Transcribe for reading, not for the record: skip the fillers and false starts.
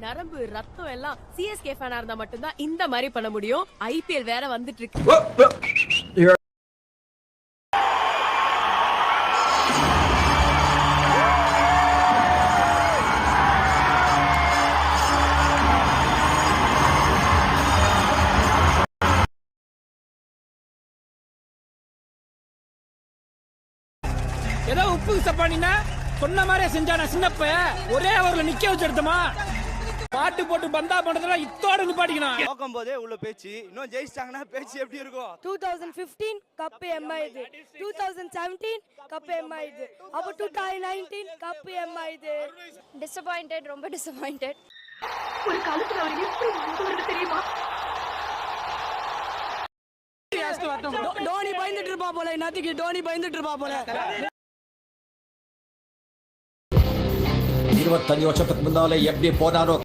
நரம்பு ரத்தம் எல்லாம் சிஎஸ்கே ஃபேனா இருந்தா மட்டும்தான் இந்த மாதிரி பண்ண முடியும். ஐபிஎல் வேற வந்துட்டு இருக்கு. ஏதோ உப்பு சப்பானினா சொன்ன மாதிரியே செஞ்சான சின்னப்ப ஒரே ஊர்ல நிக்க வச்சு எடுத்தமா பாட்டு போட்டு பந்தா பண்றதுல இத்தோட நிப்பாட்டிக்கணும். நோக்கும் போதே உள்ள பேச்சு இன்னும் ஜெயிச்சிட்டாங்கன்னா பேச்சு எப்படி இருக்கும்? 2015 கப் எம்ஐ இது, 2017 கப் எம்ஐ இது, அப்ப 2019 கப் எம்ஐ இது. டிசப்பாயிண்டட், ரொம்ப டிசப்பாயிண்டட். ஒரு காலத்துல அவர் எப்படி வாழ்ந்தவர்னு தெரியுமா? டோனி பயந்துட்டு இருப்பா போல, இன்னத்துக்கு டோனி பயந்துட்டு இருப்பா போல. 25 வருஷத்துக்கு முன்னாலே எப்படி போனாரோ